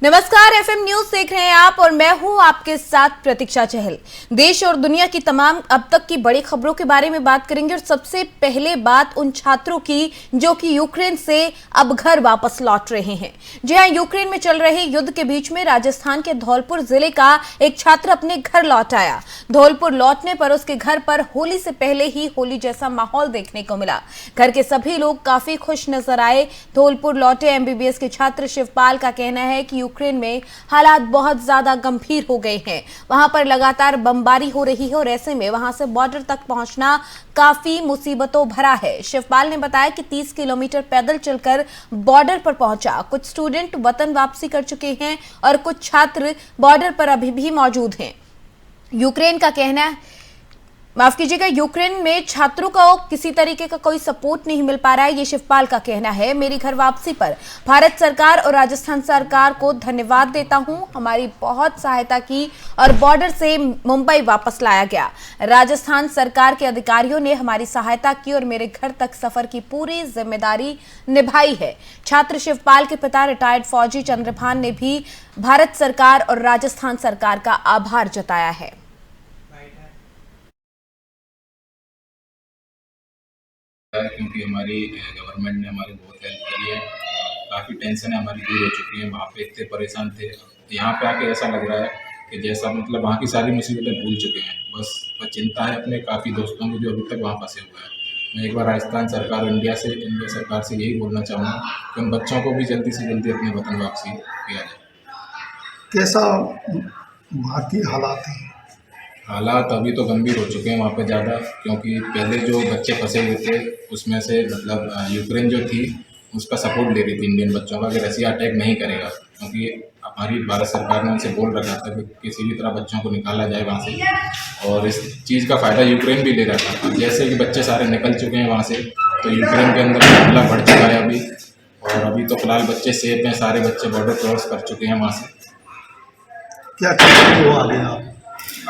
नमस्कार, FM news देख रहे हैं आप और मैं हूं आपके साथ प्रतीक्षा चहल। देश और दुनिया की तमाम अब तक की बड़ी खबरों के बारे में बात करेंगे और सबसे पहले बात उन छात्रों की जो कि यूक्रेन से अब घर वापस लौट रहे हैं। जी हां, यूक्रेन में चल रहे युद्ध के बीच में राजस्थान के धौलपुर जिले का एक छात्र अपने घर लौट आया। धौलपुर लौटने पर उसके घर पर होली से पहले ही होली जैसा माहौल देखने को मिला। घर के सभी लोग काफी खुश नजर आए। धौलपुर लौटे एमबीबीएस के छात्र शिवपाल का कहना है कि यूक्रेन में हालात बहुत ज्यादा गंभीर हो गए हैं। वहां पर लगातार बमबारी हो रही है और ऐसे में वहां से बॉर्डर तक पहुंचना काफी मुसीबतों भरा है। शिवपाल ने बताया कि 30 किलोमीटर पैदल चलकर बॉर्डर पर पहुंचा। कुछ स्टूडेंट वतन वापसी कर चुके हैं और कुछ छात्र बॉर्डर पर अभी भी मौजूद हैं। यूक्रेन का कहना है, माफ कीजिएगा, यूक्रेन में छात्रों को किसी तरीके का कोई सपोर्ट नहीं मिल पा रहा है, ये शिवपाल का कहना है। मेरी घर वापसी पर भारत सरकार और राजस्थान सरकार को धन्यवाद देता हूं, हमारी बहुत सहायता की और बॉर्डर से मुंबई वापस लाया गया। राजस्थान सरकार के अधिकारियों ने हमारी सहायता की और मेरे घर तक सफर की पूरी जिम्मेदारी निभाई है। छात्र शिवपाल के पिता रिटायर्ड फौजी चंद्रभान ने भी भारत सरकार और राजस्थान सरकार का आभार जताया है। क्योंकि हमारी गवर्नमेंट ने हमारी बहुत हेल्प करी है। काफ़ी टेंशन हमारी दूर हो चुकी है। वहाँ पे इतने परेशान थे, यहाँ पे आके ऐसा लग रहा है कि जैसा मतलब वहाँ की सारी मुसीबतें भूल चुके हैं। बस चिंता है अपने काफ़ी दोस्तों की जो अभी तक वहाँ फंसे हुए हैं। मैं एक बार राजस्थान सरकार इंडिया सरकार से यही बोलना चाहूँगा कि उन बच्चों को भी जल्दी से जल्दी अपने वतन वापसी किया जाए। कैसा वहाँ की हालात हैं? हालात अभी तो गंभीर हो चुके हैं वहाँ पे ज़्यादा, क्योंकि पहले जो बच्चे फंसे हुए थे उसमें से मतलब यूक्रेन जो थी उसका सपोर्ट ले रही थी इंडियन बच्चों का कि रसिया अटैक नहीं करेगा, क्योंकि हमारी भारत सरकार ने उनसे बोल रखा था कि किसी भी तरह बच्चों को निकाला जाए वहाँ से, और इस चीज़ का फ़ायदा यूक्रेन भी ले रहा था। अब जैसे कि बच्चे सारे निकल चुके हैं वहाँ से, तो यूक्रेन के अंदर हमला बढ़ चुका है अभी, और अभी तो फिलहाल बच्चे सेफ हैं, सारे बच्चे बॉर्डर क्रॉस कर चुके हैं वहाँ से। क्या चाहते हो आगे आप?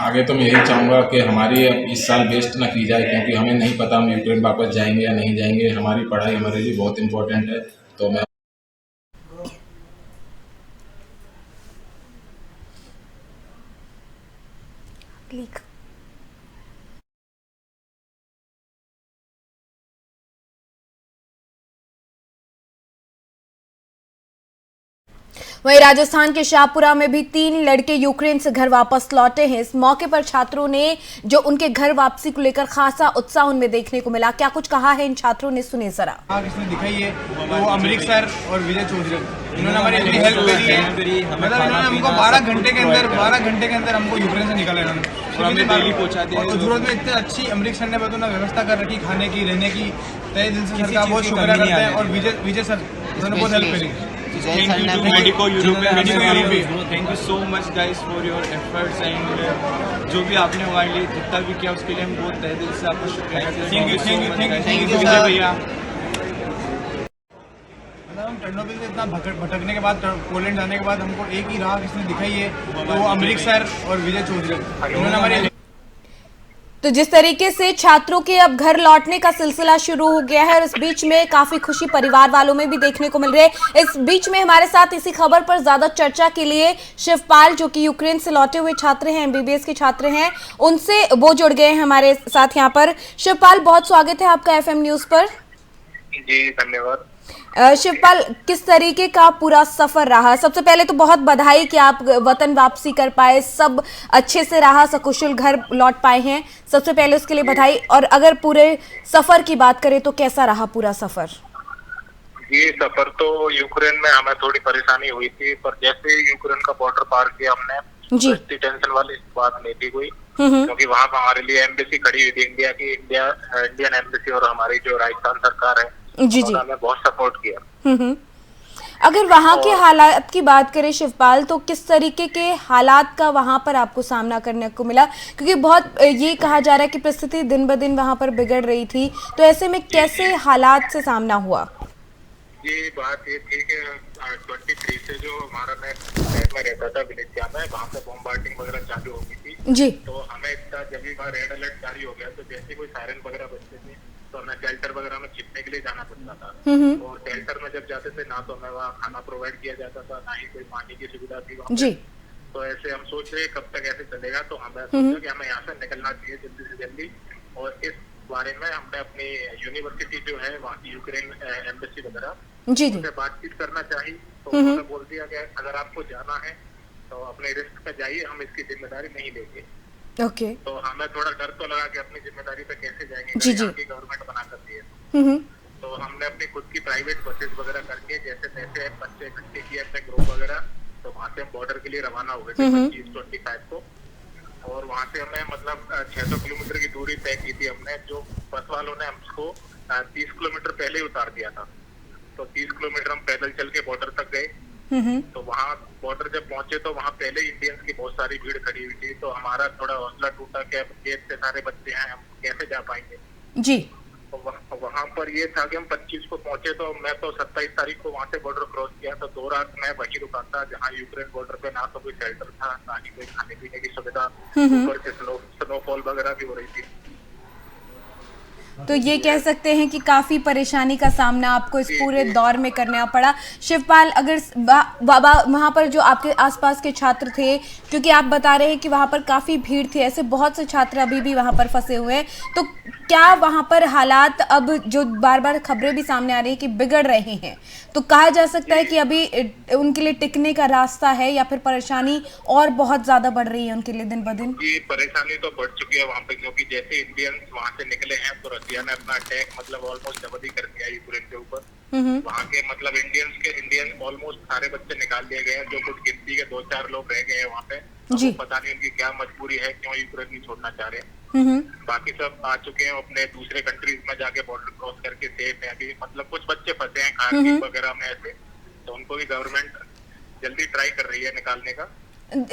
आगे तो मैं यही चाहूँगा कि हमारी इस साल वेस्ट ना की जाए, क्योंकि हमें नहीं पता हम यूक्रेन वापस जाएंगे या नहीं जाएंगे। हमारी पढ़ाई हमारे लिए बहुत इंपॉर्टेंट है। तो मैं वहीं राजस्थान के शाहपुरा में भी 3 लड़के यूक्रेन से घर वापस लौटे हैं। इस मौके पर छात्रों ने जो उनके घर वापसी को लेकर खासा उत्साह उनमें देखने को मिला। क्या कुछ कहा है इन छात्रों ने, सुनिए जरा। इसने दिखाई है वो अमरीक सर और विजय चौधरी, इन्होंने हमारी इतनी हेल्प करी है। मतलब इन्होंने हमको 12 घंटे के अंदर हमको यूक्रेन से निकाला इन्होंने, और हमें डेली पहुंचा दिया। और जरूरत में इतने अच्छी अमरीक सर ने बताया व्यवस्था कर रखी, खाने की, रहने की। तय दिल से सर का बहुत शुक्रिया करते हैं। और विजय सर उन्होंने बहुत हेल्प करी। Thank you so much guys for your efforts and जो भी आपने हमारे लिए जितना भी किया उसके लिए हम बहुत तहे दिल से आपको शुक्रिया करते हैं। थैंक यू भैया। मतलब हम टर्नोबिल से इतना भटकने के बाद, पोलैंड जाने के बाद हमको एक ही राह किसने दिखाई है, तो वो अमरीक सर और विजय चौधरी, इन्होंने हमारे। तो जिस तरीके से छात्रों के अब घर लौटने का सिलसिला शुरू हो गया है और इस बीच में काफी खुशी परिवार वालों में भी देखने को मिल रही है। इस बीच में हमारे साथ इसी खबर पर ज्यादा चर्चा के लिए शिवपाल, जो कि यूक्रेन से लौटे हुए छात्र हैं, एमबीबीएस के छात्र हैं, उनसे वो जुड़ गए हैं हमारे साथ यहाँ पर। शिवपाल, बहुत स्वागत है आपका एफएम न्यूज पर। जी धन्यवाद। शिवपाल, किस तरीके का पूरा सफर रहा? सबसे पहले तो बहुत बधाई कि आप वतन वापसी कर पाए, सब अच्छे से रहा, सकुशल घर लौट पाए हैं, सबसे पहले उसके लिए बधाई। और अगर पूरे सफर की बात करें तो कैसा रहा पूरा सफर? ये सफर तो यूक्रेन में हमें थोड़ी परेशानी हुई थी, पर जैसे यूक्रेन का बॉर्डर पार किया हमने, जी, इतनी टेंशन वाली बात नहीं थी कोई, क्योंकि वहाँ पर हमारे लिए एम्बेसी खड़ी हुई थी, इंडियन एम्बेसी, और हमारी जो राजस्थान सरकार है जी, उन्होंने बहुत सपोर्ट किया। अगर वहां के हालात की बात करें शिवपाल, तो किस तरीके के हालात का वहां पर आपको सामना करने को मिला? क्योंकि बहुत ये कहा जा रहा है कि परिस्थिति दिन ब दिन वहां पर बिगड़ रही थी, तो ऐसे में कैसे हालात से सामना हुआ? ये बात ये थी कि 23 से जो हमारा मैं में रहता था विलेजिया में, वहाँ पे बॉम्बार्डिंग वगैरह चालू हो गई थी जी, तो हमें इतना जब भी रेड अलर्ट जारी हो गया, तो जैसे कोई सायरन वगैरह बजते थे तो हमें शेल्टर वगैरह में छिपने के लिए जाना पड़ता था। और शेल्टर में जब जाते थे ना तो हमें वहाँ खाना प्रोवाइड किया जाता था, ना ही कोई पानी की सुविधा थी वहाँ जी। तो ऐसे हम सोच रहे कब तक ऐसे चलेगा, तो हमें सोचा कि हमें यहाँ से निकलना चाहिए जल्दी से जल्दी। और इस बारे में हमने अपनी यूनिवर्सिटी जो है वहाँ की यूक्रेन एम्बेसी वगैरह जी जी। उनसे बातचीत करना चाहिए। तो उन्होंने बोल दिया कि अगर आपको जाना है तो अपने रिस्क पे जाइए, हम इसकी जिम्मेदारी नहीं लेंगे। ओके। तो हमें थोड़ा डर तो लगा कि अपनी जिम्मेदारी पे कैसे जाएंगे, जी, जी। की गवर्नमेंट बना करती है। हम्म। तो हमने अपनी खुद की प्राइवेट बसेस वगैरह करके जैसे तैसे बच्चे इकट्ठे किए अपने ग्रुप वगैरह, तो वहाँ से हम बॉर्डर के लिए रवाना हो गए थे 25 को। और वहाँ से हमें मतलब 600 किलोमीटर की दूरी तय की थी हमने, जो बस वालों ने हमको 30 किलोमीटर पहले ही उतार दिया था। तो 30 किलोमीटर हम पैदल चल के बॉर्डर तक गए। तो वहाँ बॉर्डर जब पहुंचे तो वहाँ पहले इंडियंस की बहुत सारी भीड़ खड़ी हुई थी। तो हमारा थोड़ा हौसला टूटा कि अब गेट से सारे बच्चे हैं, हम कैसे जा पाएंगे। जी। तो वहाँ पर ये था कि हम 25 को पहुंचे, तो मैं तो 27 तारीख को वहाँ से बॉर्डर क्रॉस किया। तो 2 रात मैं वहीं रुका था जहाँ यूक्रेन बॉर्डर पे ना तो कोई शेल्टर था, ना ही कोई खाने पीने की सुविधा, ऊपर से स्नोफॉल वगैरह भी हो रही थी। तो ये कह सकते हैं कि काफी परेशानी का सामना आपको इस पूरे दौर में करना पड़ा। शिवपाल, अगर बाबा वहाँ पर जो आपके आसपास के छात्र थे, क्योंकि आप बता रहे हैं कि वहाँ पर काफी भीड़ थी, ऐसे बहुत से छात्र अभी भी वहाँ पर फंसे हुए हैं, तो क्या वहाँ पर हालात अब जो बार बार खबरें भी सामने आ रही है कि बिगड़ रहे हैं, तो कहा जा सकता है कि अभी उनके लिए टिकने का रास्ता है या फिर परेशानी और बहुत ज्यादा बढ़ रही है उनके लिए दिन ब दिन? जी, परेशानी तो बढ़ चुकी है वहाँ पे, क्योंकि जैसे इंडियंस वहाँ से निकले हैं तो रसिया ने अपना अटैक मतलब ऑलमोस्ट डबल ही कर दिया यूक्रेन के ऊपर। वहाँ के मतलब इंडियन ऑलमोस्ट सारे बच्चे निकाल दिए गए हैं, जो कुछ गिनती के 2-4 लोग रह गए हैं वहाँ पे। जी। पता नहीं उनकी क्या मजबूरी है, क्यों यूक्रेन नहीं छोड़ना चाह रहे। बाकी सब आ चुके हैं अपने दूसरे कंट्रीज में जाके बॉर्डर क्रॉस करके सेफ है अभी। मतलब कुछ बच्चे फंसे हैं खान वगैरह में ऐसे, तो उनको भी गवर्नमेंट जल्दी ट्राई कर रही है निकालने का।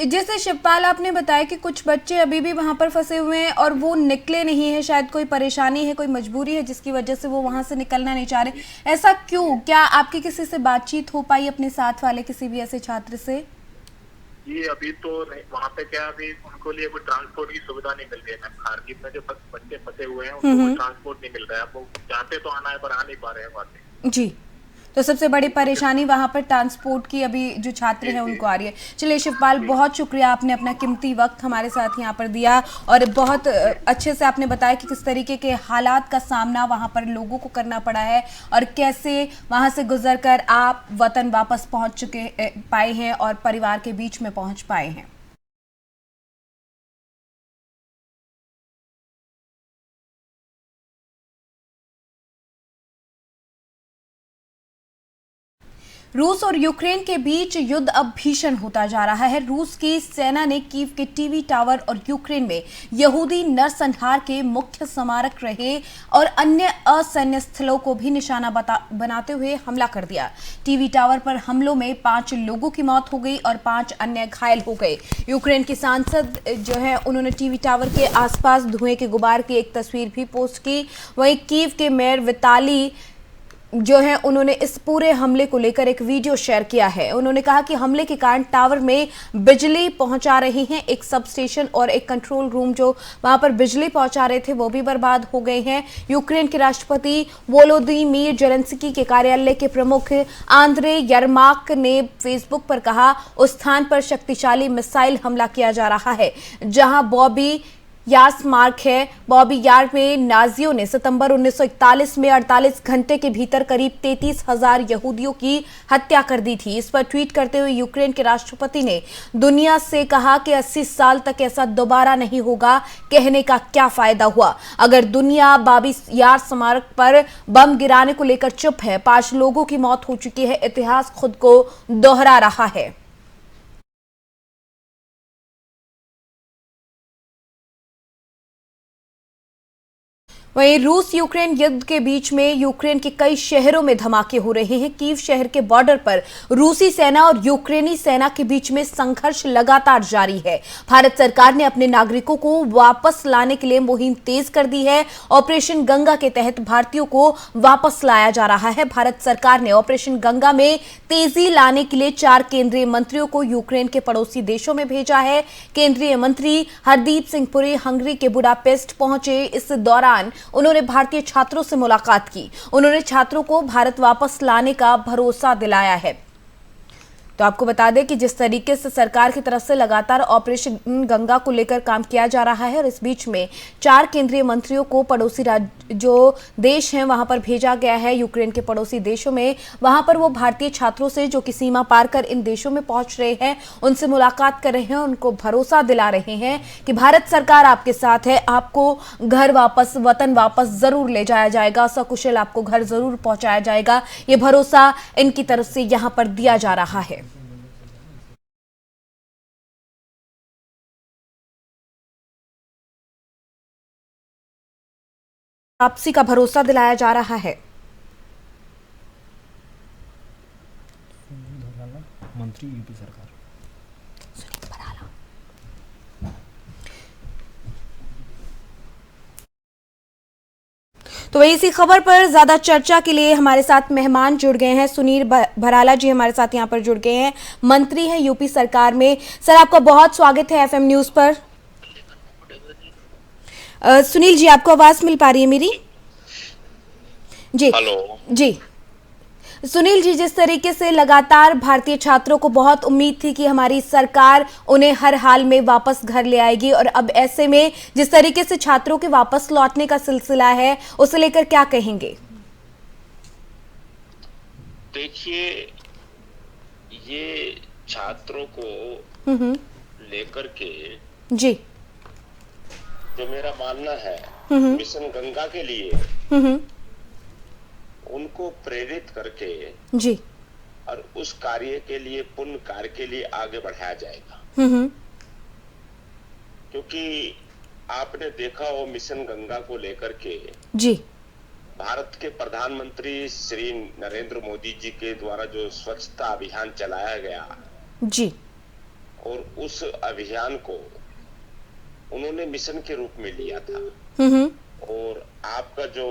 जैसे शिवपाल आपने बताया कि कुछ बच्चे अभी भी वहां पर फंसे हुए हैं और वो निकले नहीं है, शायद कोई परेशानी है, कोई मजबूरी है जिसकी वजह से वो वहां से निकलना नहीं चाह रहे। ऐसा क्यों? क्या आपकी किसी से बातचीत हो पाई अपने साथ वाले किसी भी ऐसे छात्र से? ये अभी तो नहीं, वहाँ पे क्या अभी उनको लिए कोई ट्रांसपोर्ट की सुविधा नहीं मिल रही है। खारकीव में जो बच्चे फंसे हुए हैं उनको कोई ट्रांसपोर्ट नहीं मिल रहा है। वो चाहते तो आना है पर आ नहीं पा रहे हैं वहाँ से। जी, तो सबसे बड़ी परेशानी वहां पर ट्रांसपोर्ट की अभी जो छात्र हैं उनको आ रही है। चलिए शिवपाल, बहुत शुक्रिया, आपने अपना कीमती वक्त हमारे साथ यहाँ पर दिया और बहुत अच्छे से आपने बताया कि किस तरीके के हालात का सामना वहां पर लोगों को करना पड़ा है और कैसे वहां से गुजरकर आप वतन वापस पहुंच पाए हैं और परिवार के बीच में पहुंच पाए हैं। रूस और यूक्रेन के बीच युद्ध अब भीषण होता जा रहा है। रूस की सेना ने कीव के टीवी टावर और यूक्रेन में यहूदी नरसंहार के मुख्य स्मारक रहे और अन्य असैन्य स्थलों को भी निशाना बनाते हुए हमला कर दिया। टीवी टावर पर हमलों में 5 लोगों की मौत हो गई और 5 अन्य घायल हो गए। यूक्रेन के सांसद जो है उन्होंने टीवी टावर के आसपास धुएं के गुबार की एक तस्वीर भी पोस्ट की। वहीं कीव के मेयर विताली जो है उन्होंने इस पूरे हमले को लेकर एक वीडियो शेयर किया है। उन्होंने कहा कि हमले के कारण टावर में बिजली पहुंचा रही हैं, एक सब स्टेशन और एक कंट्रोल रूम जो वहां पर बिजली पहुंचा रहे थे वो भी बर्बाद हो गए हैं। यूक्रेन के राष्ट्रपति वोलोदिमीर जेलेंस्की के कार्यालय के प्रमुख आंद्रे यरमाक ने फेसबुक पर कहा, उस स्थान पर शक्तिशाली मिसाइल हमला किया जा रहा है जहां बॉबी यार स्मारक है। बॉबी यार में नाजियों ने सितंबर 1941 में 48 घंटे के भीतर करीब 33,000 यहूदियों की हत्या कर दी थी। इस पर ट्वीट करते हुए यूक्रेन के राष्ट्रपति ने दुनिया से कहा कि 80 साल तक ऐसा दोबारा नहीं होगा, कहने का क्या फायदा हुआ अगर दुनिया बॉबी यार स्मारक पर बम गिराने को लेकर चुप है। 5 लोगों की मौत हो चुकी है, इतिहास खुद को दोहरा रहा है। वहीं रूस यूक्रेन युद्ध के बीच में यूक्रेन के कई शहरों में धमाके हो रहे हैं। कीव शहर के बॉर्डर पर रूसी सेना और यूक्रेनी सेना के बीच में संघर्ष लगातार जारी है। भारत सरकार ने अपने नागरिकों को वापस लाने के लिए मुहिम तेज कर दी है। ऑपरेशन गंगा के तहत भारतीयों को वापस लाया जा रहा है। भारत सरकार ने ऑपरेशन गंगा में तेजी लाने के लिए 4 केंद्रीय मंत्रियों को यूक्रेन के पड़ोसी देशों में भेजा है। केंद्रीय मंत्री हरदीप सिंह पुरी हंगरी के बुडापेस्ट पहुंचे। इस दौरान उन्होंने भारतीय छात्रों से मुलाकात की। उन्होंने छात्रों को भारत वापस लाने का भरोसा दिलाया है। तो आपको बता दें कि जिस तरीके से सरकार की तरफ से लगातार ऑपरेशन गंगा को लेकर काम किया जा रहा है और इस बीच में 4 केंद्रीय मंत्रियों को पड़ोसी राज्य जो देश हैं वहां पर भेजा गया है, यूक्रेन के पड़ोसी देशों में। वहां पर वो भारतीय छात्रों से जो कि सीमा पार कर इन देशों में पहुंच रहे हैं उनसे मुलाकात कर रहे हैं, उनको भरोसा दिला रहे हैं कि भारत सरकार आपके साथ है, आपको घर वापस, वतन वापस जरूर ले जाया जाएगा, सकुशल आपको घर जरूर पहुंचाया जाएगा। ये भरोसा इनकी तरफ से यहां पर दिया जा रहा है। वापसी का भरोसा दिलाया जा रहा है। मंत्री यूपी सरकार। तो वही इसी खबर पर ज्यादा चर्चा के लिए हमारे साथ मेहमान जुड़ गए हैं। सुनील भराला जी हमारे साथ यहां पर जुड़ गए हैं, मंत्री हैं यूपी सरकार में। सर, आपका बहुत स्वागत है एफएम न्यूज पर। सुनील जी, आपको आवाज मिल पा रही है मेरी? जी हेलो जी। सुनील जी, जिस तरीके से लगातार भारतीय छात्रों को बहुत उम्मीद थी कि हमारी सरकार उन्हें हर हाल में वापस घर ले आएगी, और अब ऐसे में जिस तरीके से छात्रों के वापस लौटने का सिलसिला है उसे लेकर क्या कहेंगे? देखिए, ये छात्रों को लेकर के जी जो मेरा मानना है, मिशन गंगा के लिए उनको प्रेरित करके जी और उस कार्य के लिए, पुण्य कार्य के लिए आगे बढ़ाया जाएगा। क्योंकि आपने देखा हो मिशन गंगा को लेकर के जी भारत के प्रधानमंत्री श्री नरेंद्र मोदी जी के द्वारा जो स्वच्छता अभियान चलाया गया जी, और उस अभियान को उन्होंने मिशन के रूप में लिया था। और आपका जो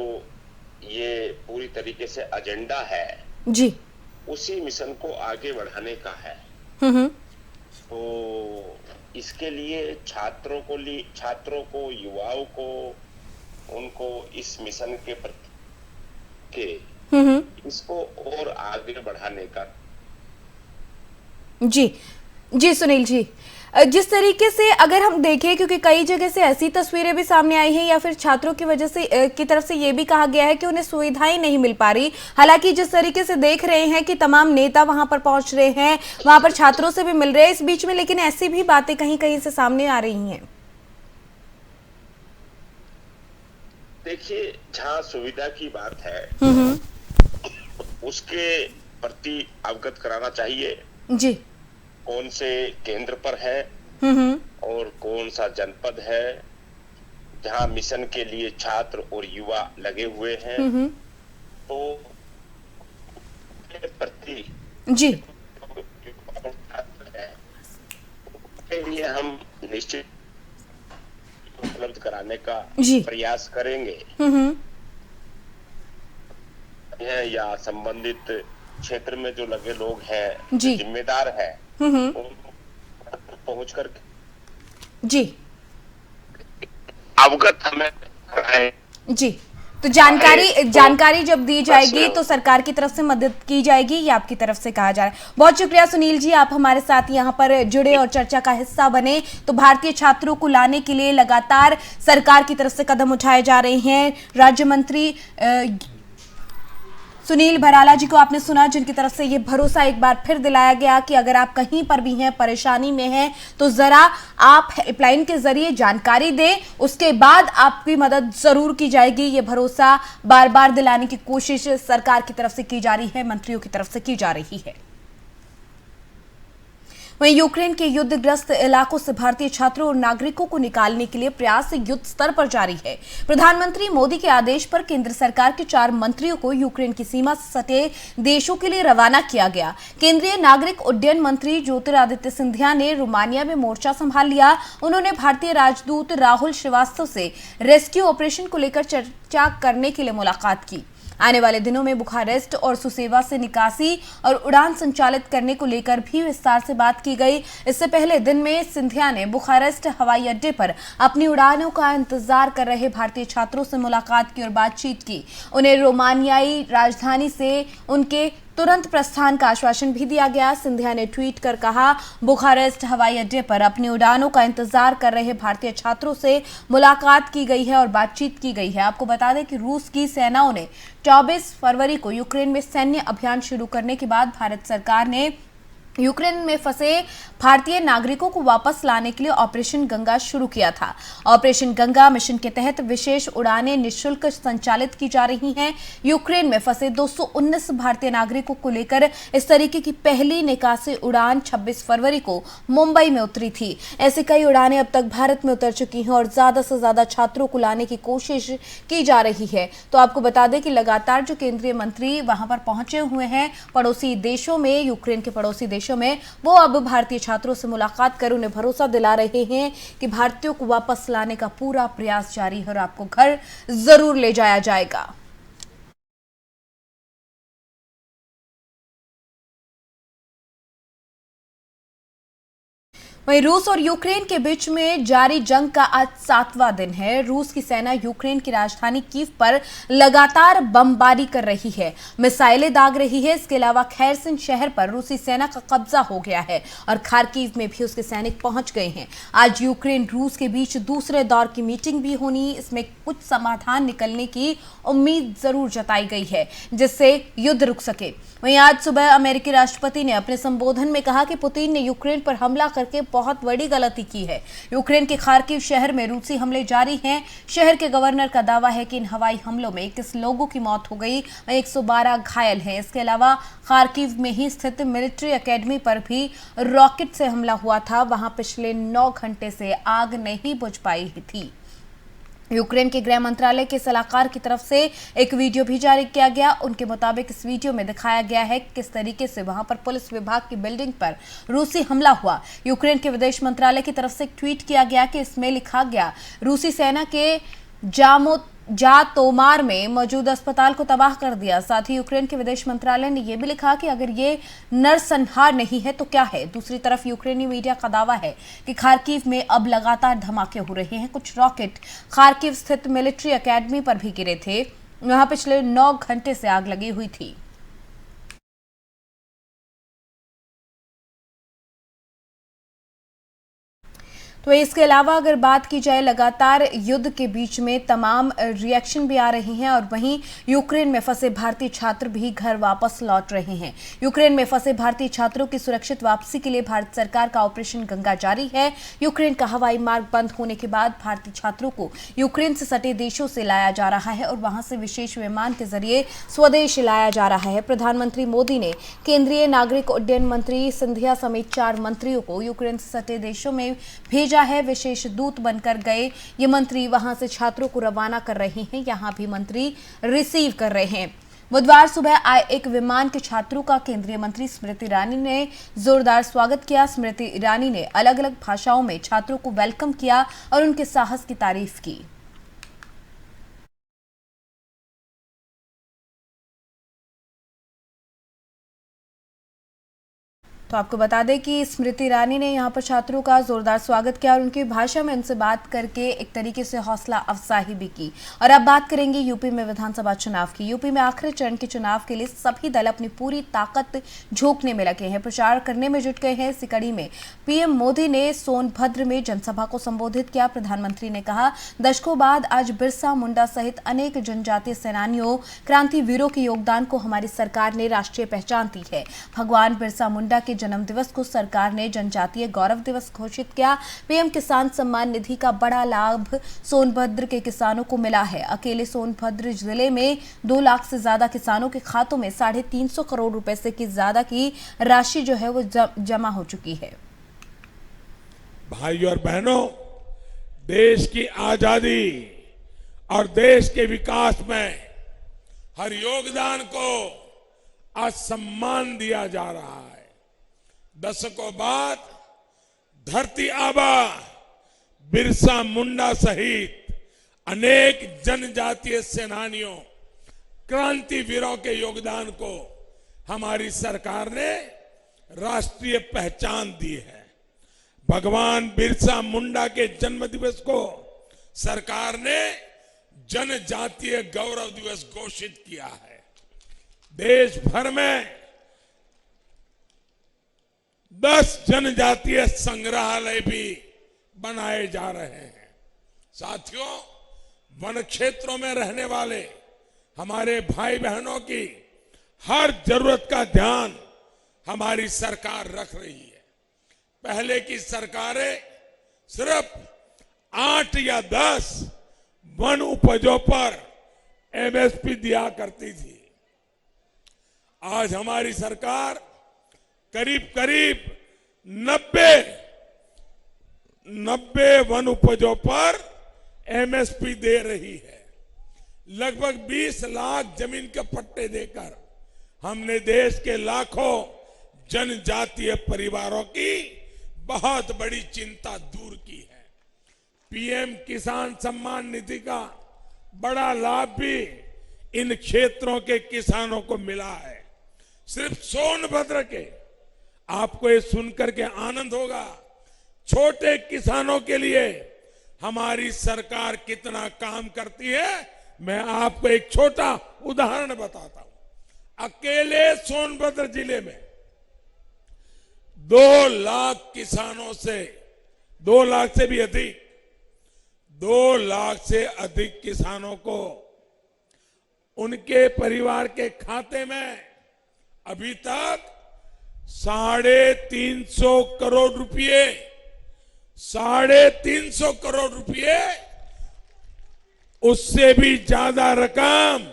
ये पूरी तरीके से एजेंडा है जी, उसी मिशन को आगे बढ़ाने का है। तो इसके लिए छात्रों को, युवाओं को, उनको इस मिशन के प्रति इसको और आगे बढ़ाने का। जी जी सुनील जी, जिस तरीके से अगर हम देखें, क्योंकि कई जगह से ऐसी तस्वीरें भी सामने आई हैं या फिर छात्रों की वजह से की तरफ से ये भी कहा गया है कि उन्हें सुविधाएं नहीं मिल पा रही। हालांकि जिस तरीके से देख रहे हैं कि तमाम नेता वहां पर पहुंच रहे हैं, वहां पर छात्रों से भी मिल रहे हैं इस बीच में, लेकिन ऐसी भी बातें कहीं कहीं से सामने आ रही हैं। देखिए, जहाँ सुविधा की बात है उसके प्रति अवगत कराना चाहिए जी, कौन से केंद्र पर है और कौन सा जनपद है जहां मिशन के लिए छात्र और युवा लगे हुए हैं। तो प्रति जी के लिए हम निश्चित उपलब्ध कराने का जी प्रयास करेंगे या संबंधित क्षेत्र में जो लगे लोग हैं, जी, जिम्मेदार है, पहुंच कर जी अवगत हमें कराएं। जी। तो जानकारी जब दी जाएगी तो सरकार की तरफ से मदद की जाएगी, ये आपकी तरफ से कहा जा रहा है। बहुत शुक्रिया सुनील जी, आप हमारे साथ यहाँ पर जुड़े और चर्चा का हिस्सा बने। तो भारतीय छात्रों को लाने के लिए लगातार सरकार की तरफ से कदम उठाए जा रहे हैं। राज्य मंत्री सुनील भराला जी को आपने सुना, जिनकी तरफ से ये भरोसा एक बार फिर दिलाया गया कि अगर आप कहीं पर भी हैं, परेशानी में हैं, तो जरा आप हेल्पलाइन के जरिए जानकारी दें, उसके बाद आपकी मदद जरूर की जाएगी। ये भरोसा बार बार दिलाने की कोशिश सरकार की तरफ से की जा रही है, मंत्रियों की तरफ से की जा रही है। वहीं यूक्रेन के युद्धग्रस्त इलाकों से भारतीय छात्रों और नागरिकों को निकालने के लिए प्रयास युद्ध स्तर पर जारी है। प्रधानमंत्री मोदी के आदेश पर केंद्र सरकार के 4 मंत्रियों को यूक्रेन की सीमा से सटे देशों के लिए रवाना किया गया। केंद्रीय नागरिक उड्डयन मंत्री ज्योतिरादित्य सिंधिया ने रोमानिया में मोर्चा संभाल लिया। उन्होंने भारतीय राजदूत राहुल श्रीवास्तव से रेस्क्यू ऑपरेशन को लेकर चर्चा करने के लिए मुलाकात की। आने वाले दिनों में बुखारेस्ट और सुसेवा से निकासी और उड़ान संचालित करने को लेकर भी विस्तार से बात की गई। इससे पहले दिन में सिंधिया ने बुखारेस्ट हवाई अड्डे पर अपनी उड़ानों का इंतजार कर रहे भारतीय छात्रों से मुलाकात की और बातचीत की। उन्हें रोमानियाई राजधानी से उनके तुरंत प्रस्थान का आश्वासन भी दिया गया। सिंधिया ने ट्वीट कर कहा, बुखारेस्ट हवाई अड्डे पर अपनी उड़ानों का इंतजार कर रहे भारतीय छात्रों से मुलाकात की गई है और बातचीत की गई है। आपको बता दें कि रूस की सेनाओं ने 24 फरवरी को यूक्रेन में सैन्य अभियान शुरू करने के बाद भारत सरकार ने यूक्रेन में फंसे भारतीय नागरिकों को वापस लाने के लिए ऑपरेशन गंगा शुरू किया था। ऑपरेशन गंगा मिशन के तहत विशेष उड़ानें निःशुल्क संचालित की जा रही हैं। यूक्रेन में फंसे 219 भारतीय नागरिकों को लेकर इस तरीके की पहली निकासी उड़ान 26 फरवरी को मुंबई में उतरी थी। ऐसी कई उड़ानें अब तक भारत में उतर चुकी हैं और ज्यादा से ज्यादा छात्रों को लाने की कोशिश की जा रही है। तो आपको बता दें कि लगातार जो केंद्रीय मंत्री वहां पर पहुंचे हुए हैं पड़ोसी देशों में, यूक्रेन के पड़ोसी देशों में, वो अब भारतीय छात्रों से मुलाकात कर उन्हें भरोसा दिला रहे हैं कि भारतीयों को वापस लाने का पूरा प्रयास जारी है और आपको घर जरूर ले जाया जाएगा। वहीं रूस और यूक्रेन के बीच में जारी जंग का आज 7वां दिन है। रूस की सेना यूक्रेन की राजधानी कीव पर लगातार बमबारी कर रही है, मिसाइलें दाग रही है। इसके अलावा खैरसन शहर पर रूसी सेना का कब्जा हो गया है और खार्किव में भी उसके सैनिक पहुंच गए हैं। आज यूक्रेन रूस के बीच दूसरे दौर की मीटिंग भी होनी, इसमें कुछ समाधान निकलने की उम्मीद जरूर जताई गई है जिससे युद्ध रुक सके। वहीं आज सुबह अमेरिकी राष्ट्रपति ने अपने संबोधन में कहा कि पुतिन ने यूक्रेन पर हमला करके बहुत बड़ी गलती की है। यूक्रेन के खार्किव शहर में रूसी हमले जारी हैं। शहर के गवर्नर का दावा है कि इन हवाई हमलों में 21 लोगों की मौत हो गई, 112 घायल हैं। इसके अलावा खार्किव में ही स्थित मिलिट्री एकेडमी पर भी रॉकेट से हमला हुआ था। वहां पिछले 9 घंटे से आग नहीं बुझ पाई थी। यूक्रेन के गृह मंत्रालय के सलाहकार की तरफ से एक वीडियो भी जारी किया गया। उनके मुताबिक इस वीडियो में दिखाया गया है कि किस तरीके से वहां पर पुलिस विभाग की बिल्डिंग पर रूसी हमला हुआ। यूक्रेन के विदेश मंत्रालय की तरफ से एक ट्वीट किया गया कि इसमें लिखा गया, रूसी सेना के जातोमार में मौजूद अस्पताल को तबाह कर दिया। साथ ही यूक्रेन के विदेश मंत्रालय ने यह भी लिखा कि अगर ये नरसंहार नहीं है तो क्या है। दूसरी तरफ यूक्रेनी मीडिया का दावा है कि खार्किव में अब लगातार धमाके हो रहे हैं। कुछ रॉकेट खार्किव स्थित मिलिट्री एकेडमी पर भी गिरे थे। वहां पिछले 9 घंटे से आग लगी हुई थी। तो इसके अलावा अगर बात की जाए, लगातार युद्ध के बीच में तमाम रिएक्शन भी आ रही हैं और वहीं यूक्रेन में फंसे भारतीय छात्र भी घर वापस लौट रहे हैं। यूक्रेन में फंसे भारतीय छात्रों की सुरक्षित वापसी के लिए भारत सरकार का ऑपरेशन गंगा जारी है। यूक्रेन का हवाई मार्ग बंद होने के बाद भारतीय छात्रों को यूक्रेन से सटे देशों से लाया जा रहा है और वहां से विशेष विमान के जरिए स्वदेश लाया जा रहा है। प्रधानमंत्री मोदी ने केंद्रीय नागरिक उड्डयन मंत्री सिंधिया समेत 4 मंत्रियों को यूक्रेन से सटे देशों में भेजा है। विशेष दूत बनकर गए ये मंत्री वहां से छात्रों को रवाना कर रहे हैं, यहां भी मंत्री रिसीव कर रहे हैं। बुधवार सुबह आए एक विमान के छात्रों का केंद्रीय मंत्री स्मृति ईरानी ने जोरदार स्वागत किया। स्मृति ईरानी ने अलग अलग भाषाओं में छात्रों को वेलकम किया और उनके साहस की तारीफ की। तो आपको बता दें कि स्मृति ईरानी ने यहाँ पर छात्रों का जोरदार स्वागत किया और उनकी भाषा में उनसे बात करके एक तरीके से हौसला अफजाई भी की। और अब बात करेंगे यूपी में विधानसभा चुनाव की। यूपी में आखिरी चरण के चुनाव के लिए सभी दल अपनी पूरी ताकत झोंकने में लगे हैं, प्रचार करने में जुट गए हैं। इसी कड़ी में पीएम मोदी ने सोनभद्र में जनसभा को संबोधित किया। प्रधानमंत्री ने कहा, दशकों बाद आज बिरसा मुंडा सहित अनेक जनजातीय सेनानियों, क्रांतिवीरों के योगदान को हमारी सरकार ने राष्ट्रीय पहचान दी है। भगवान बिरसा मुंडा के जन्म दिवस को सरकार ने जनजातीय गौरव दिवस घोषित किया। पीएम किसान सम्मान निधि का बड़ा लाभ सोनभद्र के किसानों को मिला है। अकेले सोनभद्र जिले में 2 लाख से ज्यादा किसानों के खातों में 350 करोड़ रुपए से की ज्यादा की राशि जो है वो जमा हो चुकी है। भाइयों और बहनों, देश की आजादी और देश के विकास में हर योगदान को आज सम्मान दिया जा रहा है। दशकों बाद धरती आबा बिरसा मुंडा सहित अनेक जनजातीय सेनानियों, क्रांतिवीरों के योगदान को हमारी सरकार ने राष्ट्रीय पहचान दी है। भगवान बिरसा मुंडा के जन्म दिवस को सरकार ने जनजातीय गौरव दिवस घोषित किया है। देश भर में 10 जनजातीय संग्रहालय भी बनाए जा रहे हैं। साथियों, वन क्षेत्रों में रहने वाले हमारे भाई बहनों की हर जरूरत का ध्यान हमारी सरकार रख रही है। पहले की सरकारें सिर्फ 8 या 10 वन उपजों पर एमएसपी दिया करती थी। आज हमारी सरकार करीब करीब 90 वन उपजों पर एमएसपी दे रही है। लगभग 20 लाख जमीन के पट्टे देकर हमने देश के लाखों जनजातीय परिवारों की बहुत बड़ी चिंता दूर की है। पीएम किसान सम्मान निधि का बड़ा लाभ भी इन क्षेत्रों के किसानों को मिला है। सिर्फ सोनभद्र के, आपको ये सुनकर के आनंद होगा, छोटे किसानों के लिए हमारी सरकार कितना काम करती है। मैं आपको एक छोटा उदाहरण बताता हूं। अकेले सोनभद्र जिले में 2 लाख किसानों से, 2 लाख से भी अधिक, 2 लाख से अधिक किसानों को उनके परिवार के खाते में अभी तक 350 करोड़ रुपए, 350 करोड़ रुपए, उससे भी ज्यादा रकम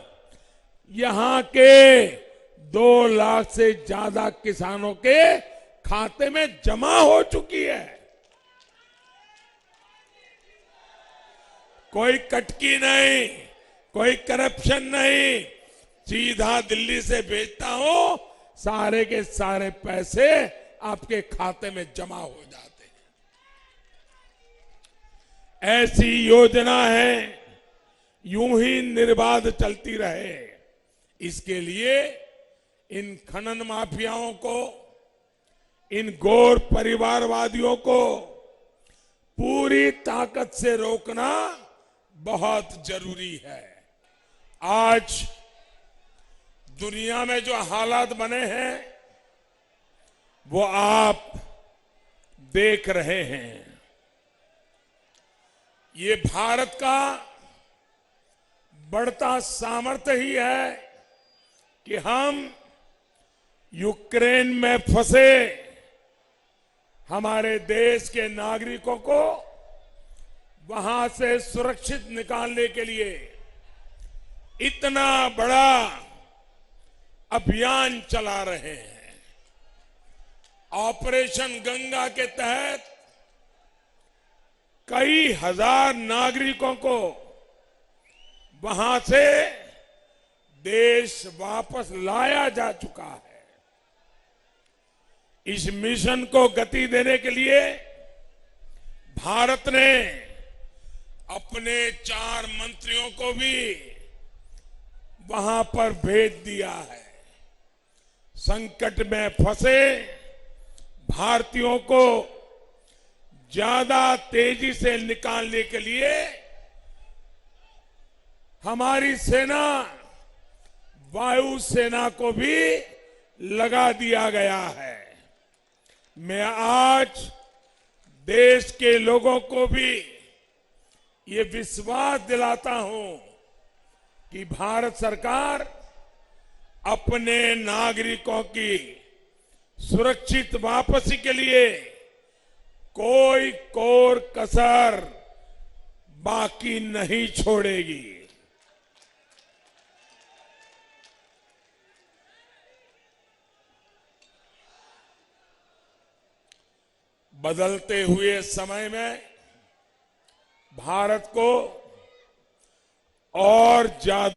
यहां के 2 लाख से ज्यादा किसानों के खाते में जमा हो चुकी है। कोई कटकी नहीं, कोई करप्शन नहीं, सीधा दिल्ली से भेजता हूं, सारे के सारे पैसे आपके खाते में जमा हो जाते हैं। ऐसी योजना है, यूं ही निर्बाध चलती रहे। इसके लिए इन खनन माफियाओं को, इन गौर परिवारवादियों को पूरी ताकत से रोकना बहुत जरूरी है। आज दुनिया में जो हालात बने हैं वो आप देख रहे हैं। ये भारत का बढ़ता सामर्थ्य ही है कि हम यूक्रेन में फंसे हमारे देश के नागरिकों को वहां से सुरक्षित निकालने के लिए इतना बड़ा अभियान चला रहे हैं। ऑपरेशन गंगा के तहत कई हजार नागरिकों को वहां से देश वापस लाया जा चुका है। इस मिशन को गति देने के लिए भारत ने अपने 4 मंत्रियों को भी वहां पर भेज दिया है। संकट में फंसे भारतीयों को ज्यादा तेजी से निकालने के लिए हमारी सेना, वायुसेना को भी लगा दिया गया है। मैं आज देश के लोगों को भी ये विश्वास दिलाता हूं कि भारत सरकार अपने नागरिकों की सुरक्षित वापसी के लिए कोई कोर कसर बाकी नहीं छोड़ेगी। बदलते हुए समय में भारत को और ज्यादा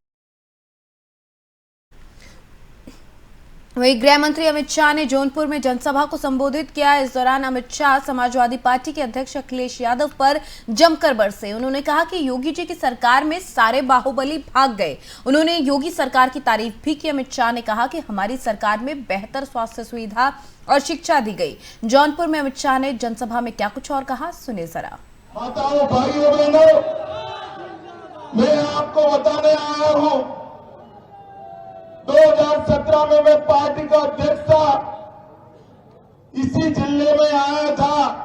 वहीं गृह मंत्री अमित शाह ने जौनपुर में जनसभा को संबोधित किया। इस दौरान अमित शाह समाजवादी पार्टी के अध्यक्ष अखिलेश यादव पर जमकर बरसे। उन्होंने कहा कि योगी जी की सरकार में सारे बाहुबली भाग गए। उन्होंने योगी सरकार की तारीफ भी की। अमित शाह ने कहा कि हमारी सरकार में बेहतर स्वास्थ्य सुविधा और शिक्षा दी गई। जौनपुर में अमित शाह ने जनसभा में क्या कुछ और कहा, सुनिए जरा। माताओं, भाइयों, बहनों, मैं आपको बताने आया हूं, 2017 में मैं पार्टी का अध्यक्ष था, इसी जिले में आया था।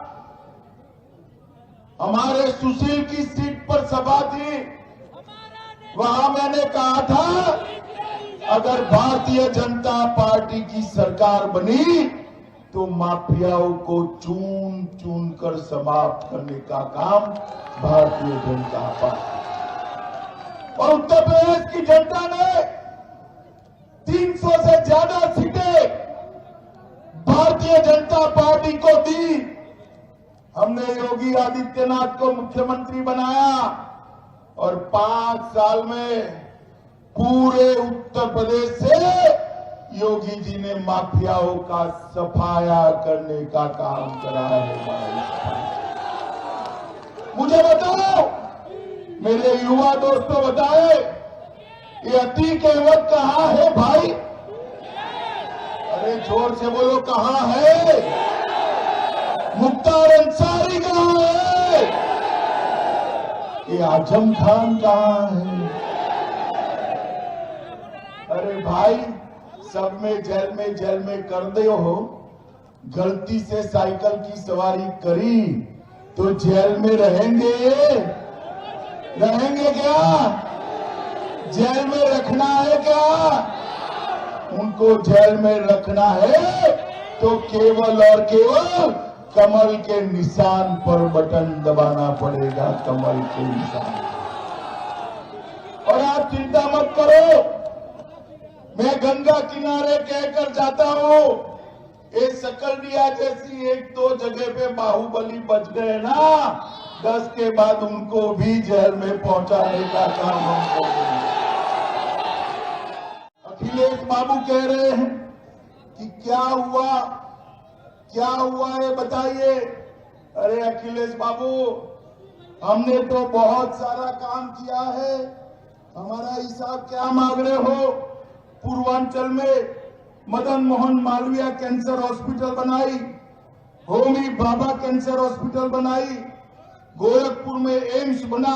हमारे सुशील की सीट पर सभा थी, वहां मैंने कहा था अगर भारतीय जनता पार्टी की सरकार बनी तो माफियाओं को चून चून कर समाप्त करने का काम भारतीय जनता पार्टी और उत्तर प्रदेश की जनता ने 300 से ज्यादा सीटें भारतीय जनता पार्टी को दी। हमने योगी आदित्यनाथ को मुख्यमंत्री बनाया और 5 साल में पूरे उत्तर प्रदेश से योगी जी ने माफियाओं का सफाया करने का काम करा है। मुझे बताओ, मेरे युवा दोस्तों बताए, ये अति कहवत कहाँ है भाई? अरे जोर से बोलो, कहाँ है? मुख्तार अंसारी कहाँ है? ये आजम खान कहाँ है? अरे भाई, सब में जेल में कर दे हो। गलती से साइकिल की सवारी करी तो जेल में रहेंगे क्या? जेल में रखना है क्या? उनको जेल में रखना है तो केवल और केवल कमल के निशान पर बटन दबाना पड़ेगा, कमल के निशान। और आप चिंता मत करो, मैं गंगा किनारे कहकर जाता हूं, ये सकलडिया जैसी 1-2 जगह पे बाहुबली बच गए ना, 10 के बाद उनको भी जेल में पहुंचाने का काम हमको। अखिलेश बाबू कह रहे हैं कि क्या हुआ ये बताइए। अरे अखिलेश बाबू, हमने तो बहुत सारा काम किया है, हमारा हिसाब क्या मांग रहे हो? पूर्वांचल में मदन मोहन मालवीय कैंसर हॉस्पिटल बनाई, होमी भाभा कैंसर हॉस्पिटल बनाई, गोरखपुर में एम्स बना,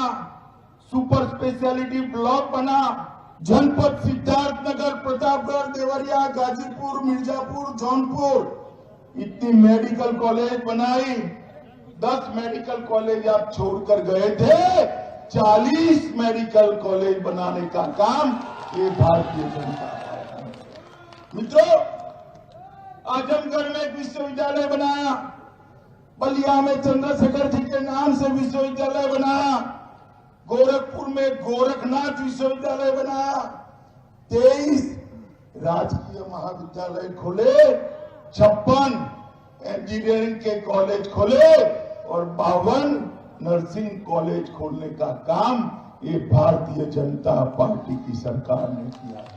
सुपर स्पेशलिटी ब्लॉक बना, जनपद सिद्धार्थनगर, प्रतापगढ़, देवरिया, गाजीपुर, मिर्जापुर, जौनपुर इतनी मेडिकल कॉलेज बनाई। 10 मेडिकल कॉलेज आप छोड़कर गए थे, 40 मेडिकल कॉलेज बनाने का काम ये भारतीय जनता पार्टी। मित्रों, आजमगढ़ में एक विश्वविद्यालय बनाया, बलिया में चंद्रशेखर जी के नाम से विश्वविद्यालय बनाया, गोरखपुर में गोरखनाथ विश्वविद्यालय बनाया, 23 राजकीय महाविद्यालय खोले, 56 इंजीनियरिंग के कॉलेज खोले और 52 नर्सिंग कॉलेज खोलने का काम ये भारतीय जनता पार्टी की सरकार ने किया है।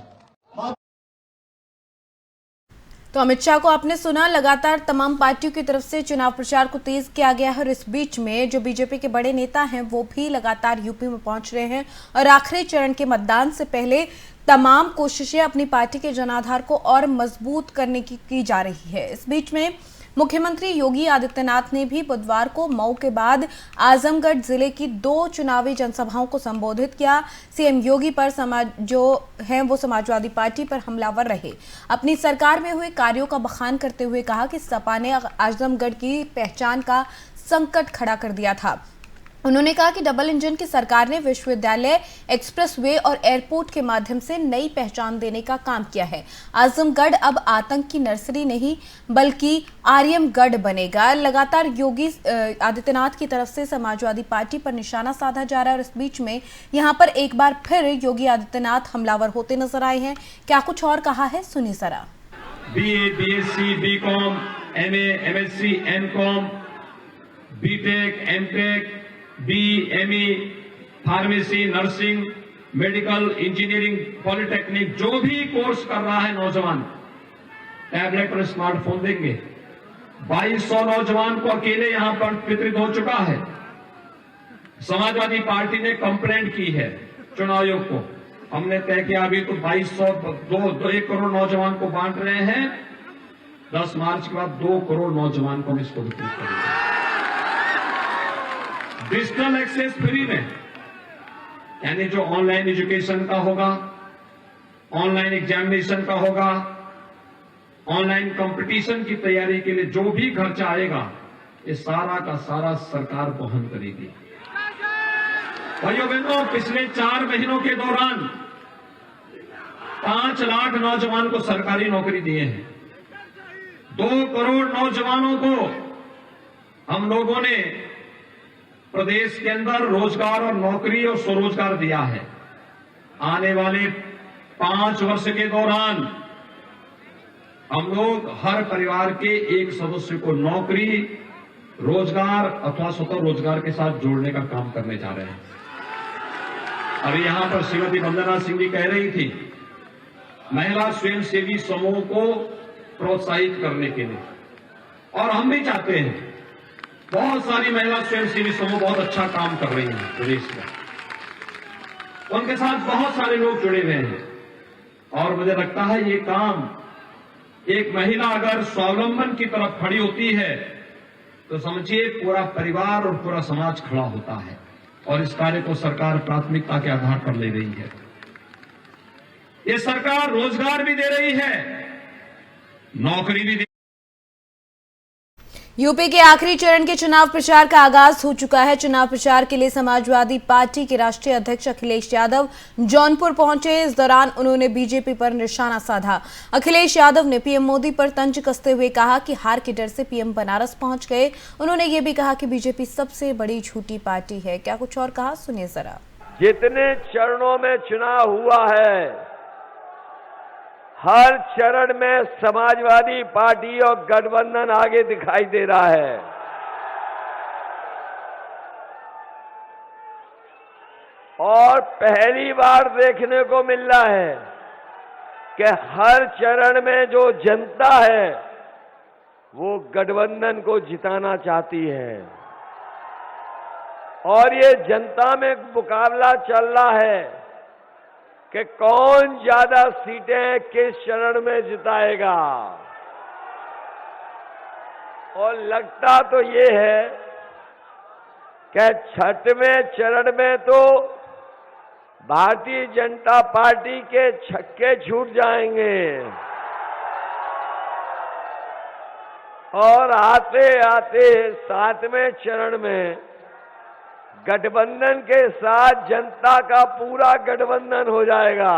तो अमित शाह को आपने सुना, लगातार तमाम पार्टियों की तरफ से चुनाव प्रचार को तेज किया गया है और इस बीच में जो बीजेपी के बड़े नेता हैं वो भी लगातार यूपी में पहुंच रहे हैं और आखिरी चरण के मतदान से पहले तमाम कोशिशें अपनी पार्टी के जनाधार को और मजबूत करने की जा रही है। इस बीच में मुख्यमंत्री योगी आदित्यनाथ ने भी बुधवार को मऊ के बाद आजमगढ़ जिले की 2 चुनावी जनसभाओं को संबोधित किया। सीएम योगी पर जो हैं वो समाजवादी पार्टी पर हमलावर रहे। अपनी सरकार में हुए कार्यों का बखान करते हुए कहा कि सपा ने आजमगढ़ की पहचान का संकट खड़ा कर दिया था। उन्होंने कहा कि डबल इंजन की सरकार ने विश्वविद्यालय, एक्सप्रेसवे और एयरपोर्ट के माध्यम से नई पहचान देने का काम किया है। आजमगढ़ अब आतंक की नर्सरी नहीं बल्कि आर्यमगढ़ बनेगा। लगातार योगी आदित्यनाथ की तरफ से समाजवादी पार्टी पर निशाना साधा जा रहा है और इस बीच में यहां पर एक बार फिर योगी आदित्यनाथ हमलावर होते नजर आए हैं। क्या कुछ और कहा है, सुनिए जरा। BA, BSc, BCom, MA, MSc, MCom, BTech, MTech, BME, pharmacy, nursing, medical, engineering, polytechnic, जो भी कोर्स कर रहा है नौजवान, टैबलेट और स्मार्टफोन देंगे। 2200 नौजवान को अकेले यहां पर वितरित हो चुका है। समाजवादी पार्टी ने कंप्लेंट की है चुनाव आयोग को। हमने तय किया अभी तो 1 करोड़ नौजवान को बांट रहे हैं। 10 मार्च के बाद 2 करोड़ नौजवान को हम इसको वितरित करेंगे। डिजिटल एक्सेस फ्री में, यानी जो ऑनलाइन एजुकेशन का होगा, ऑनलाइन एग्जामिनेशन का होगा, ऑनलाइन कंपटीशन की तैयारी के लिए जो भी खर्चा आएगा, ये सारा का सारा सरकार वहन करेगी। भाइयों बहनों, पिछले 4 महीनों के दौरान 5 लाख नौजवान को सरकारी नौकरी दिए हैं। 2 करोड़ नौजवानों को हम लोगों ने प्रदेश के अंदर रोजगार और नौकरी और स्वरोजगार दिया है। आने वाले 5 वर्ष के दौरान हम लोग हर परिवार के एक सदस्य को नौकरी, रोजगार अथवा स्वतः रोजगार के साथ जोड़ने का काम करने जा रहे हैं। अभी यहां पर श्रीमती वंदना सिंह जी कह रही थी, महिला स्वयंसेवी समूह को प्रोत्साहित करने के लिए, और हम भी चाहते हैं। बहुत सारी महिला स्वयंसेवी समूह बहुत अच्छा काम कर रही हैं प्रदेश में, उनके साथ बहुत सारे लोग जुड़े हुए हैं। और मुझे लगता है ये काम, एक महिला अगर स्वावलंबन की तरफ खड़ी होती है तो समझिए पूरा परिवार और पूरा समाज खड़ा होता है। और इस कार्य को सरकार प्राथमिकता के आधार पर ले रही है। ये सरकार रोजगार भी दे रही है, नौकरी भी दे। यूपी के आखिरी चरण के चुनाव प्रचार का आगाज हो चुका है। चुनाव प्रचार के लिए समाजवादी पार्टी के राष्ट्रीय अध्यक्ष अखिलेश यादव जौनपुर पहुंचे। इस दौरान उन्होंने बीजेपी पर निशाना साधा। अखिलेश यादव ने पीएम मोदी पर तंज कसते हुए कहा कि हार के डर से पीएम बनारस पहुंच गए। उन्होंने ये भी कहा कि बीजेपी सबसे बड़ी झूठी पार्टी है। क्या कुछ और कहा, सुनिए जरा। जितने चरणों में चुनाव हुआ है, हर चरण में समाजवादी पार्टी और गठबंधन आगे दिखाई दे रहा है। और पहली बार देखने को मिल रहा है कि हर चरण में जो जनता है वो गठबंधन को जिताना चाहती है। और ये जनता में मुकाबला चल रहा है कि कौन ज्यादा सीटें किस चरण में जिताएगा। और लगता तो ये है कि 6वें चरण में तो भारतीय जनता पार्टी के छक्के छूट जाएंगे और आते आते 7वें चरण में गठबंधन के साथ जनता का पूरा गठबंधन हो जाएगा।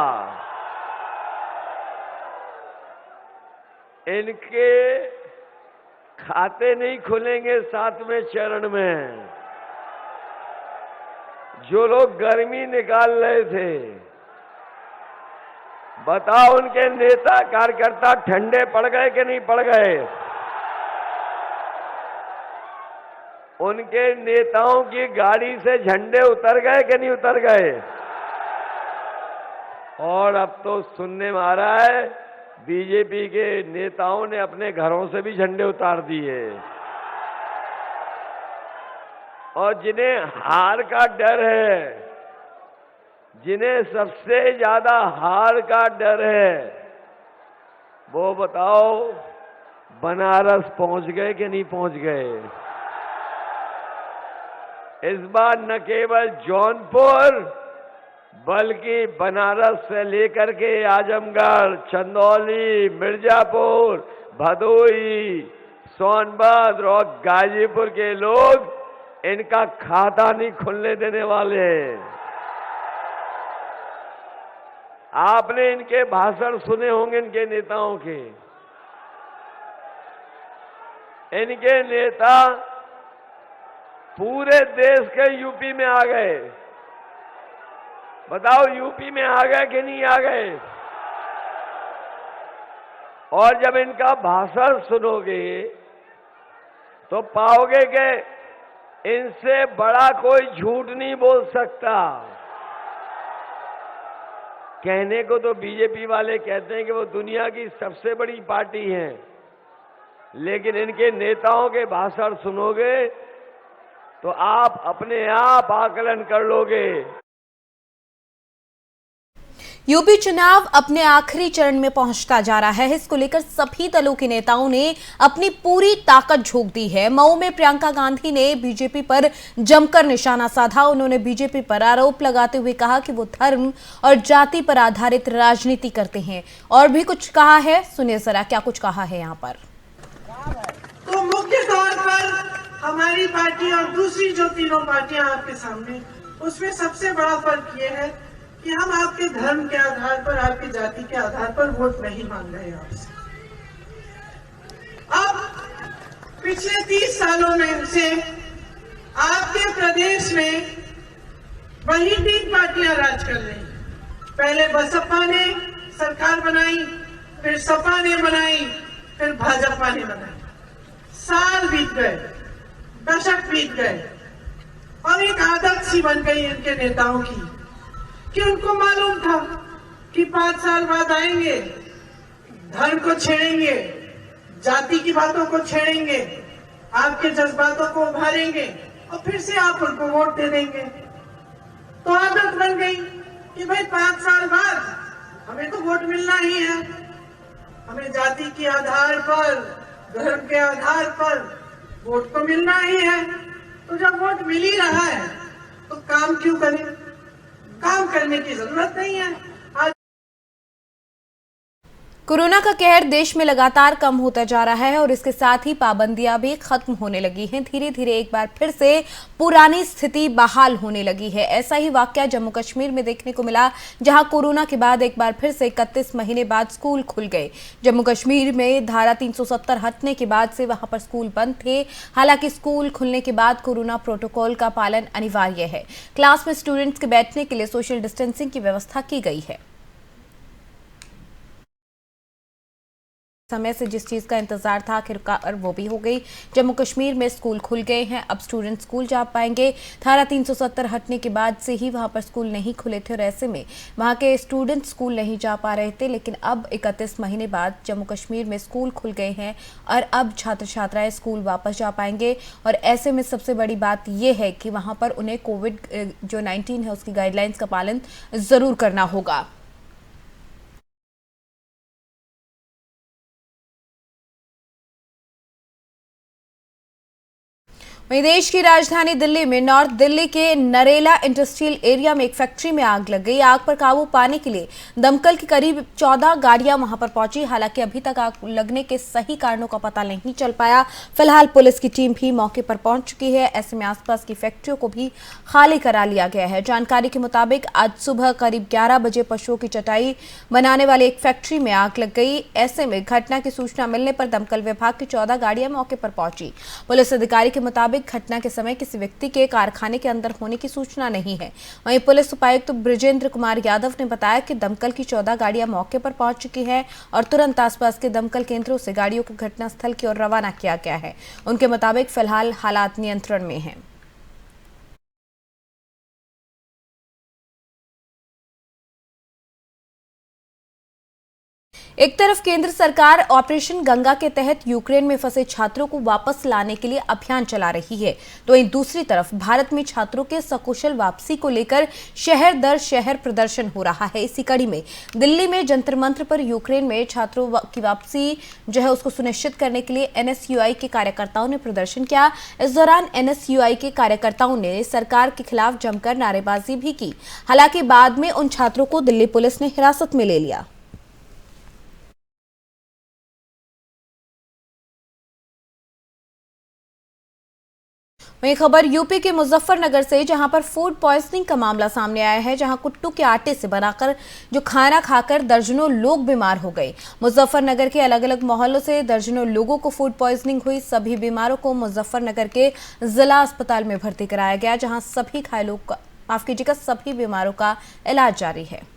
इनके खाते नहीं खुलेंगे 7वें चरण में। जो लोग गर्मी निकाल रहे थे, बताओ उनके नेता कार्यकर्ता ठंडे पड़ गए कि नहीं पड़ गए? उनके नेताओं की गाड़ी से झंडे उतर गए कि नहीं उतर गए? और अब तो सुनने में आ रहा है बीजेपी के नेताओं ने अपने घरों से भी झंडे उतार दिए। और जिन्हें हार का डर है, जिन्हें सबसे ज्यादा हार का डर है, वो बताओ बनारस पहुंच गए कि नहीं पहुंच गए? इस बार न केवल जौनपुर बल्कि बनारस से लेकर के आजमगढ़, चंदौली, मिर्जापुर, भदोही, सोनभद्र और गाजीपुर के लोग इनका खाता नहीं खुलने देने वाले। आपने इनके भाषण सुने होंगे, इनके नेताओं के। इनके नेता पूरे देश के यूपी में आ गए। बताओ यूपी में आ गए कि नहीं आ गए? और जब इनका भाषण सुनोगे तो पाओगे कि इनसे बड़ा कोई झूठ नहीं बोल सकता। कहने को तो बीजेपी वाले कहते हैं कि वो दुनिया की सबसे बड़ी पार्टी है, लेकिन इनके नेताओं के भाषण सुनोगे तो आप अपने आप आकलन कर लोगे। यूपी चुनाव अपने आखिरी चरण में पहुंचता जा रहा है। इसको लेकर सभी दलों के नेताओं ने अपनी पूरी ताकत झोंक दी है। मऊ में प्रियंका गांधी ने बीजेपी पर जमकर निशाना साधा। उन्होंने बीजेपी पर आरोप लगाते हुए कहा कि वो धर्म और जाति पर आधारित राजनीति करते हैं। और भी कुछ कहा है, सुनिए जरा क्या कुछ कहा है यहाँ पर। तो मुख्य तौर पर हमारी पार्टी और दूसरी जो तीनों पार्टियां आपके सामने, उसमें सबसे बड़ा फर्क ये है कि हम आपके धर्म के आधार पर, आपकी जाति के आधार पर वोट नहीं मांग रहे हैं आपसे। अब पिछले 30 सालों में से आपके प्रदेश में वही 3 पार्टियां राज कर रही। पहले बसपा ने सरकार बनाई, फिर सपा ने बनाई, फिर भाजपा ने बनाई। साल बीत गए, दशक बीत गए और एक आदत सी बन गई इनके नेताओं की कि उनको मालूम था कि 5 साल बाद आएंगे, धर्म को छेड़ेंगे, जाति की बातों को छेड़ेंगे, आपके जज्बातों को उभारेंगे और फिर से आप उनको वोट दे देंगे। तो आदत बन गई कि भाई 5 साल बाद हमें तो वोट मिलना ही है, हमें जाति के आधार पर, धर्म के आधार पर वोट तो मिलना ही है। तो जब वोट मिल ही रहा है तो काम क्यों करें? काम करने की जरूरत नहीं है। कोरोना का कहर देश में लगातार कम होता जा रहा है और इसके साथ ही पाबंदियां भी खत्म होने लगी हैं। धीरे धीरे एक बार फिर से पुरानी स्थिति बहाल होने लगी है। ऐसा ही वाकया जम्मू कश्मीर में देखने को मिला, जहां कोरोना के बाद एक बार फिर से 31 महीने बाद स्कूल खुल गए। जम्मू कश्मीर में धारा 370 हटने के बाद से वहां पर स्कूल बंद थे। हालांकि स्कूल खुलने के बाद कोरोना प्रोटोकॉल का पालन अनिवार्य है। क्लास में स्टूडेंट्स के बैठने के लिए सोशल डिस्टेंसिंग की व्यवस्था की गई है। समय से जिस चीज का इंतजार था आखिरकार वो भी हो गई। जम्मू कश्मीर में स्कूल खुल गए हैं, अब स्टूडेंट स्कूल जा पाएंगे। धारा 370 हटने के बाद से ही वहां पर स्कूल नहीं खुले थे और ऐसे में वहां के स्टूडेंट स्कूल नहीं जा पा रहे थे। लेकिन अब 31 महीने बाद जम्मू कश्मीर में स्कूल खुल गए हैं और अब छात्र छात्राएं स्कूल वापस जा पाएंगे। और ऐसे में सबसे बड़ी बात यह है कि वहां पर उन्हें कोविड जो 19 है उसकी गाइडलाइंस का पालन जरूर करना होगा। वहीं देश की राजधानी दिल्ली में नॉर्थ दिल्ली के नरेला इंडस्ट्रियल एरिया में एक फैक्ट्री में आग लग गई। आग पर काबू पाने के लिए दमकल की करीब 14 गाड़ियां वहां पर पहुंची। हालांकि अभी तक आग लगने के सही कारणों का पता नहीं चल पाया। फिलहाल पुलिस की टीम भी मौके पर पहुंच चुकी है। ऐसे में आसपास की फैक्ट्रियों को भी खाली करा लिया गया है। जानकारी के मुताबिक आज सुबह करीब 11 बजे पशुओं की चटाई बनाने वाली एक फैक्ट्री में आग लग गई। ऐसे में घटना की सूचना मिलने पर दमकल विभाग की 14 गाड़ियां मौके पर पहुंची। पुलिस अधिकारी के मुताबिक घटना के समय किसी व्यक्ति के कारखाने के अंदर होने की सूचना नहीं है। वहीं पुलिस उपायुक्त ब्रिजेंद्र कुमार यादव ने बताया कि दमकल की 14 गाड़ियां मौके पर पहुंच चुकी हैं और तुरंत आसपास के दमकल केंद्रों से गाड़ियों को घटनास्थल की ओर रवाना किया गया है। उनके मुताबिक फिलहाल हालात नियंत्रण में हैं। एक तरफ केंद्र सरकार ऑपरेशन गंगा के तहत यूक्रेन में फंसे छात्रों को वापस लाने के लिए अभियान चला रही है, तो वहीं दूसरी तरफ भारत में छात्रों के सकुशल वापसी को लेकर शहर दर शहर प्रदर्शन हो रहा है। इसी कड़ी में दिल्ली में जंतर मंतर पर यूक्रेन में छात्रों की वापसी जो है उसको सुनिश्चित करने के लिए एनएसयूआई के कार्यकर्ताओं ने प्रदर्शन किया। इस दौरान एनएसयूआई के कार्यकर्ताओं ने सरकार के खिलाफ जमकर नारेबाजी भी की। हालांकि बाद में उन छात्रों को दिल्ली पुलिस ने हिरासत में ले लिया। वहीं खबर यूपी के मुजफ्फरनगर से, जहां पर फूड पॉइजनिंग का मामला सामने आया है, जहां कुट्टू के आटे से बनाकर जो खाना खाकर दर्जनों लोग बीमार हो गए। मुजफ्फरनगर के अलग अलग मोहल्लों से दर्जनों लोगों को फूड पॉइजनिंग हुई। सभी बीमारों को मुजफ्फरनगर के जिला अस्पताल में भर्ती कराया गया, जहां सभी घायलों का सभी बीमारों का इलाज जारी है।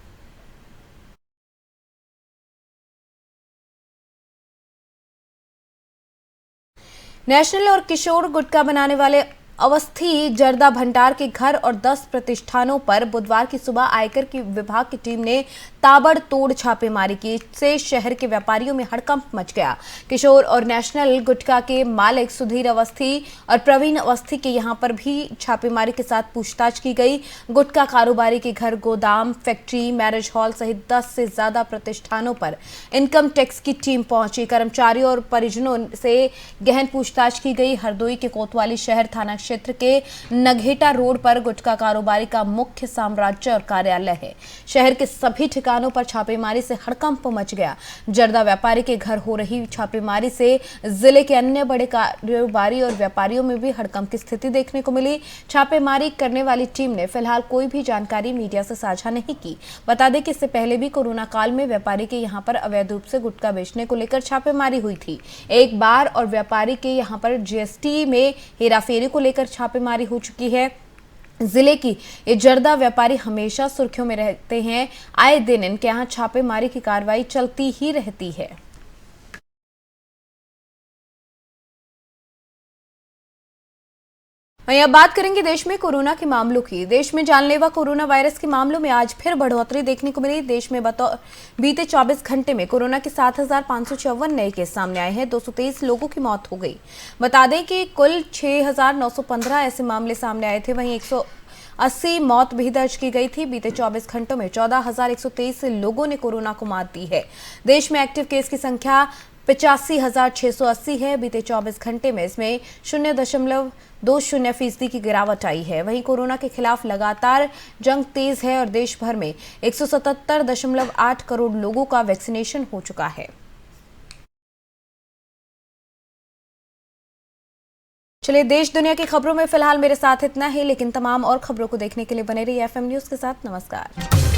नेशनल और किशोर गुटखा बनाने वाले अवस्थी जर्दा भंडार के घर और 10 प्रतिष्ठानों पर बुधवार की सुबह आयकर की विभाग की टीम ने ताबड़तोड़ छापेमारी की से शहर के व्यापारियों में हड़कंप मच गया। किशोर और नेशनल गुटखा के मालिक सुधीर अवस्थी और प्रवीण अवस्थी के यहां पर भी छापेमारी के साथ पूछताछ की गई। गुटखा कारोबारी के घर, गोदाम, फैक्ट्री, मैरिज हॉल सहित 10 से ज्यादा प्रतिष्ठानों पर इनकम टैक्स की टीम पहुंची। कर्मचारियों और परिजनों से गहन पूछताछ की गई। हरदोई के कोतवाली शहर थाना क्षेत्र के नघेटा रोड पर गुटखा कारोबारी का मुख्य साम्राज्य और कार्यालय है। शहर के सभी ठिकानों पर छापेमारी से हड़कंप मच गया। जर्दा व्यापारी के घर हो रही छापेमारी से जिले के अन्य बड़े कारोबारी और व्यापारियों में भी हड़कंप की स्थिति देखने को मिली। छापेमारी करने वाली टीम ने फिलहाल कोई भी जानकारी मीडिया से साझा नहीं की। बता दें कि इससे पहले भी कोरोना काल में व्यापारी के यहां पर अवैध रूप से गुटखा बेचने को लेकर छापेमारी हुई थी एक बार, और व्यापारी के यहां पर जीएसटी में हेराफेरी को लेकर छापेमारी हो चुकी है। जिले की ये जर्दा व्यापारी हमेशा सुर्खियों में रहते हैं। आए दिन इनके यहाँ छापेमारी की कार्रवाई चलती ही रहती है। वहीं अब बात करेंगे देश में कोरोना के मामलों की। देश में जानलेवा कोरोना वायरस के मामलों में आज फिर बढ़ोतरी देखने को मिली। देश में बीते 24 घंटे में कोरोना के 7,554 नए केस सामने आए हैं। 223 लोगों की मौत हो गई। बता दें कि कुल 6,915 ऐसे मामले सामने आए थे। वहीं 180 मौत भी दर्ज की गई थी। बीते 24 घंटों में 14,123 लोगों ने कोरोना को मात दी है। देश में एक्टिव केस की संख्या 85,680 है। बीते 24 घंटे में इसमें 0.20% की गिरावट आई है। वहीं कोरोना के खिलाफ लगातार जंग तेज है और देश भर में 177.8 करोड़ लोगों का वैक्सीनेशन हो चुका है। चलिए, देश दुनिया की खबरों में फिलहाल मेरे साथ इतना ही, लेकिन तमाम और खबरों को देखने के लिए बने रहिए FM न्यूज के साथ। नमस्कार।